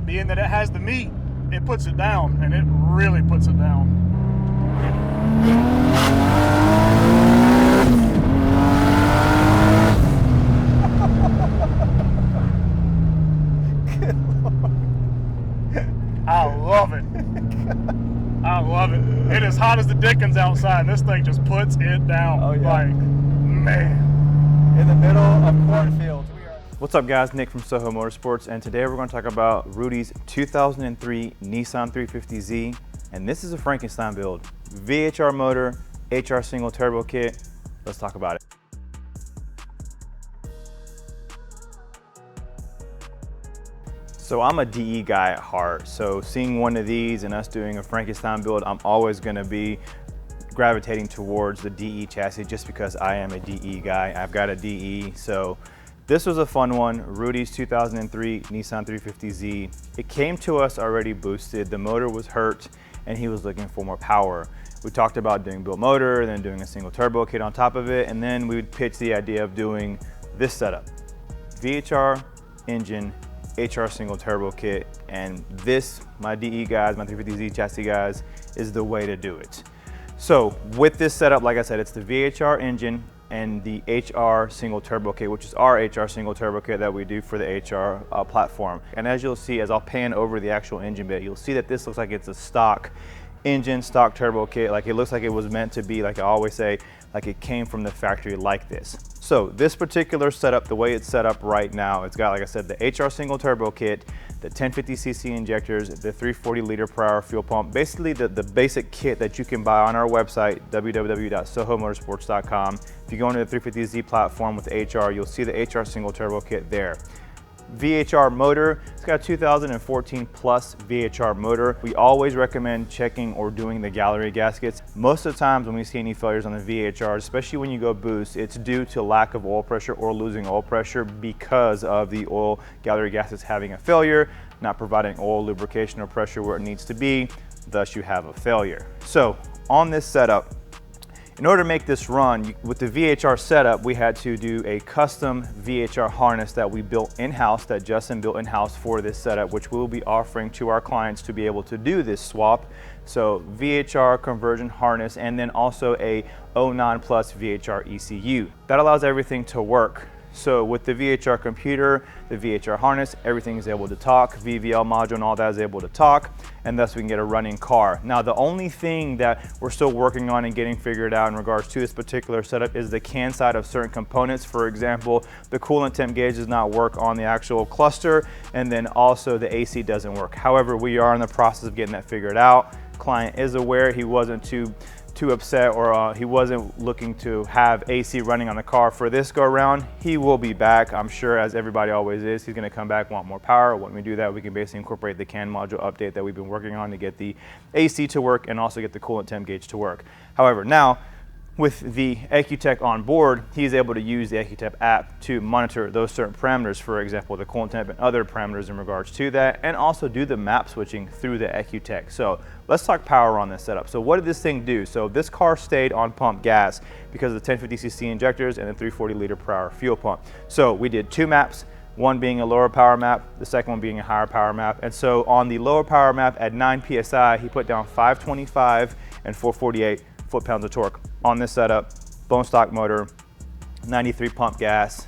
being that it has the meat, it puts it down, and it really puts it down. I love it. I love it. It is hot as the dickens outside, and this thing just puts it down. Oh, yeah. Like, man. In the middle of cornfields. What's up guys, Nick from Soho Motorsports, and today we're going to talk about Rudy's 2003 Nissan 350z, and this is a Frankenstein build. VHR motor, HR single turbo kit. Let's talk about it. So I'm a DE guy at heart, so seeing one of these and us doing a Frankenstein build, I'm always going to be gravitating towards the DE chassis just because I am a DE guy. I've got a DE, so this was a fun one. Rudy's 2003 Nissan 350z. It came to us already boosted, the motor was hurt, and he was looking for more power. We talked about doing built motor, then doing a single turbo kit on top of it, and then we would pitch the idea of doing this setup. VHR engine, HR single turbo kit, and this, my DE guys, my 350z chassis guys, is the way to do it. So with this setup, like I said, it's the VHR engine and the HR single turbo kit, which is our HR single turbo kit that we do for the HR platform. And as you'll see, as I'll pan over the actual engine bit, you'll see that this looks like it's a stock engine, stock turbo kit. Like it looks like it was meant to be, like I always say, like it came from the factory like this. So this particular setup, the way it's set up right now, it's got, like I said, the HR single turbo kit, the 1050cc injectors, the 340 liter per hour fuel pump, basically the basic kit that you can buy on our website, www.sohomotorsports.com. If you go into the 350Z platform with HR, you'll see the HR single turbo kit there. VHR motor, it's got a 2014 plus VHR motor. We always recommend checking or doing the gallery gaskets. Most of the times when we see any failures on the VHR, especially when you go boost, it's due to lack of oil pressure or losing oil pressure because of the oil gallery gaskets having a failure, not providing oil lubrication or pressure where it needs to be, thus you have a failure. So on this setup, in order to make this run, with the VHR setup, we had to do a custom VHR harness that we built in-house, that Justin built in-house for this setup, which we'll be offering to our clients to be able to do this swap. So VHR conversion harness, and then also a 09 plus VHR ECU. That allows everything to work. So with the VHR computer, the VHR harness, everything is able to talk, VVL module and all that is able to talk, and thus we can get a running car. Now the only thing that we're still working on and getting figured out in regards to this particular setup is the CAN side of certain components. For example, the coolant temp gauge does not work on the actual cluster, and then also the AC doesn't work. However, we are in the process of getting that figured out. Client is aware, he wasn't too upset, or he wasn't looking to have AC running on the car for this go around. He will be back, I'm sure, as everybody always is. He's gonna come back, want more power. When we do that, we can basically incorporate the CAN module update that we've been working on to get the AC to work and also get the coolant temp gauge to work. However, now, with the EcuTech on board, he's able to use the EcuTech app to monitor those certain parameters, for example, the coolant temp and other parameters in regards to that, and also do the map switching through the EcuTech. So let's talk power on this setup. So what did this thing do? So this car stayed on pump gas because of the 1050cc injectors and the 340 liter per hour fuel pump. So we did two maps, one being a lower power map, the second one being a higher power map. And so on the lower power map at 9 PSI, he put down 525 and 448 foot-pounds of torque on this setup, bone stock motor, 93 pump gas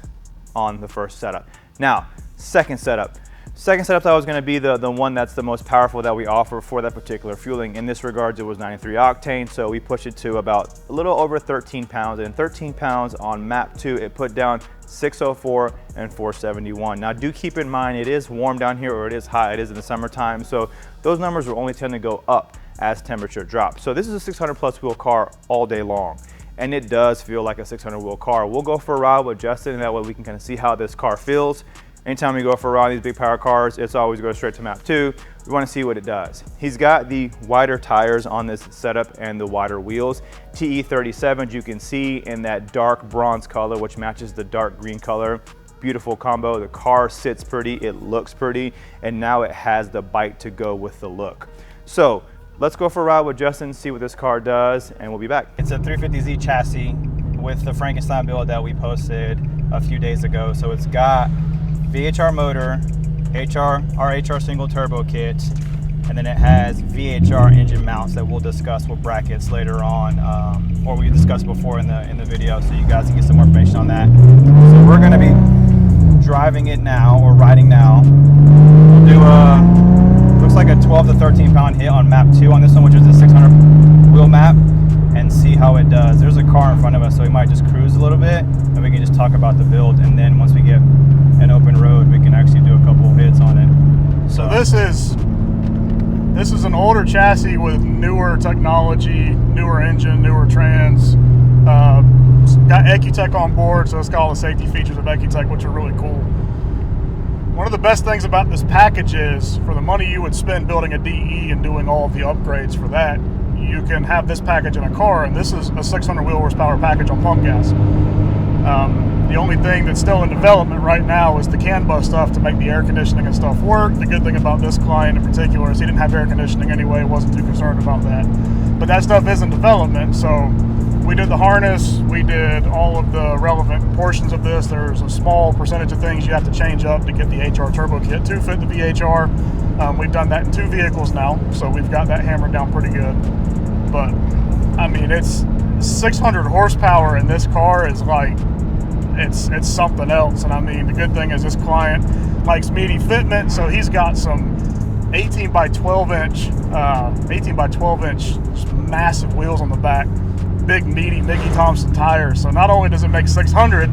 on the first setup. Now, second setup that was going to be the one that's the most powerful that we offer for that particular fueling. In this regards, it was 93 octane, so we pushed it to about a little over 13 pounds, and 13 pounds on map 2, it put down 604 and 471. Now do keep in mind, it is warm down here, or it is hot, it is in the summertime, so those numbers will only tend to go up as temperature drops. So this is a 600 plus wheel car all day long, and it does feel like a 600 wheel car. We'll go for a ride with Justin, and that way we can kind of see how this car feels. Anytime we go for a ride in these big power cars, it's always go straight to map 2. We want to see what it does. He's got the wider tires on this setup and the wider wheels. TE37, you can see in that dark bronze color, which matches the dark green color. Beautiful combo. The car sits pretty, it looks pretty, and now it has the bite to go with the look. So let's go for a ride with Justin, see what this car does, and we'll be back. It's a 350Z chassis with the Frankenstein build that we posted a few days ago. So it's got VHR motor, our HR single turbo kit, and then it has VHR engine mounts that we'll discuss with brackets later on, or we discussed before in the video, so you guys can get some more information on that. So we're going to be driving it now, or riding now. We'll do looks like a 12 to 13 pound hit on map 2 on this one, which is a 600 wheel map, and see how it does. There's a car in front of us, so we might just cruise a little bit, and we can just talk about the build, and then once we get an open road, we can actually do a couple hits on it. So this is an older chassis with newer technology, newer engine, newer trans. Got Ecutech on board, so it's got all the safety features of Ecutech, which are really cool. One of the best things about this package is, for the money you would spend building a DE and doing all of the upgrades for that, you can have this package in a car, and this is a 600 wheel horsepower package on pump gas. The only thing that's still in development right now is the CAN bus stuff to make the air conditioning and stuff work. The good thing about this client in particular is he didn't have air conditioning anyway, wasn't too concerned about that. But that stuff is in development, so we did the harness, we did all of the relevant portions of this. There's a small percentage of things you have to change up to get the HR turbo kit to fit the VHR. We've done that in 2 vehicles now, so we've got that hammered down pretty good. But, I mean, it's 600 horsepower in this car is like, it's something else. And I mean, the good thing is this client likes meaty fitment, so he's got some 18 by 12 inch massive wheels on the back, big meaty Mickey Thompson tires. So not only does it make 600,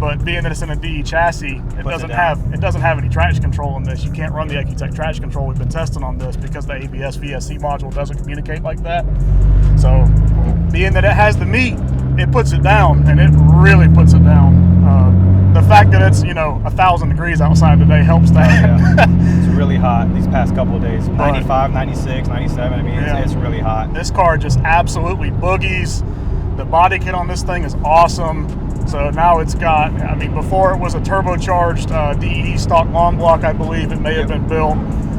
but being that it's in a DE chassis, it doesn't have any traction control in this. You can't run the Ecutech traction control we've been testing on this because the ABS VSC module doesn't communicate like that. So being that it has the meat, it puts it down, and it really puts it down. The fact that it's 1,000 degrees outside today helps that. Yeah. It's really hot these past couple of days. 95, 96, 97. I mean, it's really hot. This car just absolutely boogies. The body kit on this thing is awesome. So now it's got, I mean, before it was a turbocharged DE stock long block, I believe it may have been built.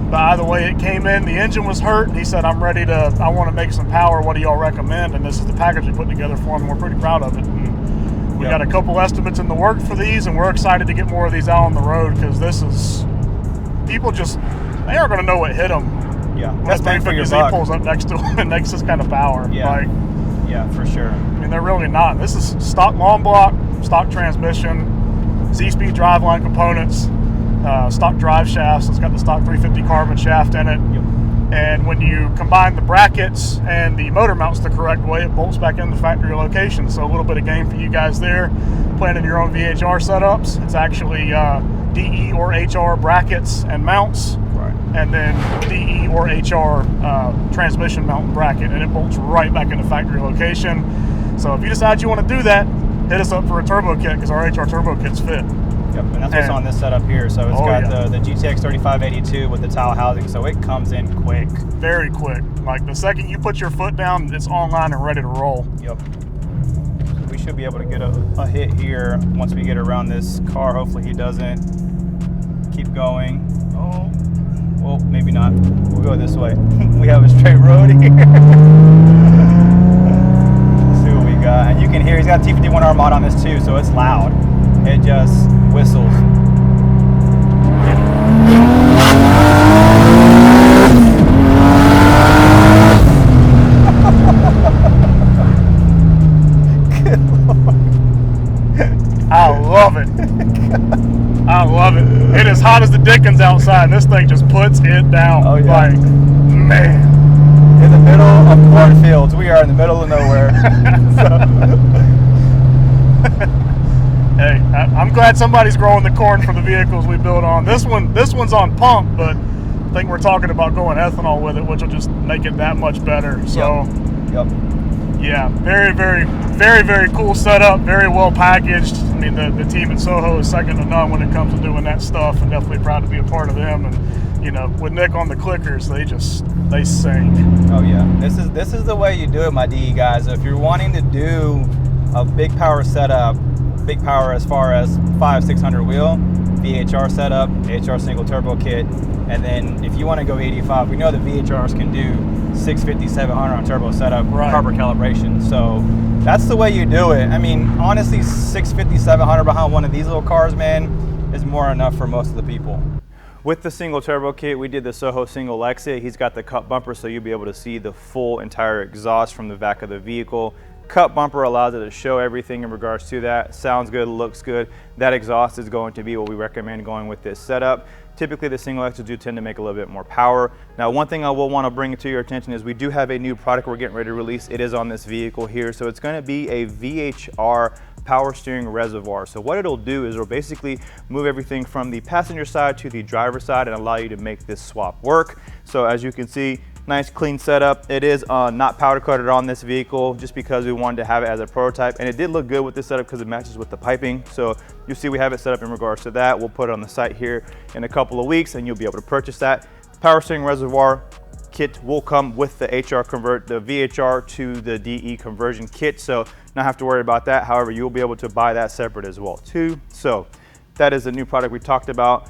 But either way it came in, the engine was hurt. He said, I want to make some power. What do y'all recommend? And this is the package we put together for him. We're pretty proud of it. And we got a couple estimates in the works for these, and we're excited to get more of these out on the road, because they aren't going to know what hit them. Yeah, That 350z pulls up next to them and makes this kind of power. Yeah, yeah, for sure. I mean, they're really not. This is stock long block, stock transmission, Z-Speed driveline components, stock drive shafts. It's got the stock 350 carbon shaft in it. Yep. And when you combine the brackets and the motor mounts the correct way, it bolts back into factory location. So a little bit of game for you guys there, planning your own VHR setups. It's actually DE or HR brackets and mounts, right, and then DE or HR transmission mount and bracket, and it bolts right back into factory location. So if you decide you want to do that, hit us up for a turbo kit, because our HR turbo kits fit. Yep, and that's what's on this setup here. So it's got the GTX 3582 with the tile housing, so it comes in quick. Very quick. Like the second you put your foot down, it's online and ready to roll. Yep. So we should be able to get a hit here once we get around this car. Hopefully he doesn't keep going. Oh, well, maybe not. We'll go this way. We have a straight road here. Let's see what we got. And you can hear he's got T51R mod on this too, so it's loud. It just whistles. I love it. I love it. It is hot as the dickens outside, and this thing just puts it down. Oh, yeah. Like, man. In the middle of cornfields. We are in the middle of nowhere. Hey, I'm glad somebody's growing the corn for the vehicles we build on. This one's on pump, but I think we're talking about going ethanol with it, which will just make it that much better. So, Yep. yeah, very, very, very, very cool setup. Very well packaged. I mean, the team at Soho is second to none when it comes to doing that stuff, and definitely proud to be a part of them. And with Nick on the clickers, they sing. Oh yeah, this is the way you do it, my DE guys. If you're wanting to do a big power setup, big power as far as 500-600 wheel, VHR setup, HR single turbo kit, and then if you want to go 85, we know the VHRs can do 650-700 on turbo setup, carburetor calibration. So that's the way you do it. I mean, honestly, 650-700 behind one of these little cars, man, is more enough for most of the people. With the single turbo kit, we did the Soho single exit. He's got the cut bumper, so you'll be able to see the full entire exhaust from the back of the vehicle. Cut bumper allows it to show everything in regards to that. Sounds good, looks good. That exhaust is going to be what we recommend going with this setup. Typically the single exits do tend to make a little bit more power. Now, one thing I will want to bring to your attention is we do have a new product we're getting ready to release. It is on this vehicle here. So it's going to be a VHR power steering reservoir. So what it'll do is it'll basically move everything from the passenger side to the driver's side and allow you to make this swap work. So as you can see, nice clean setup. It is not powder coated on this vehicle just because we wanted to have it as a prototype, and it did look good with this setup because it matches with the piping. So you see we have it set up in regards to that. We'll put it on the site here in a couple of weeks and you'll be able to purchase that. Power steering reservoir kit will come with the the VHR to the DE conversion kit, so not have to worry about that. However, you'll be able to buy that separate as well too. So that is a new product we talked about.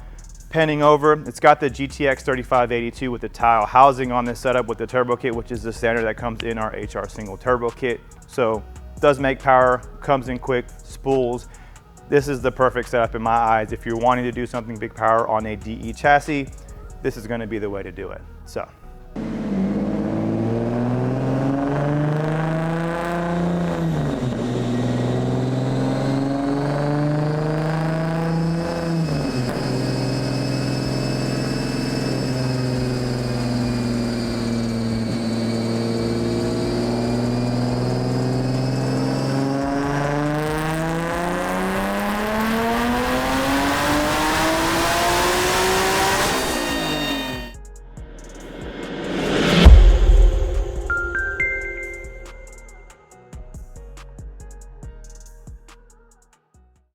Panning over, it's got the GTX 3582 with the tile housing on this setup with the turbo kit, which is the standard that comes in our HR single turbo kit. So does make power, comes in quick, spools. This is the perfect setup in my eyes. If you're wanting to do something big power on a DE chassis, this is going to be the way to do it. So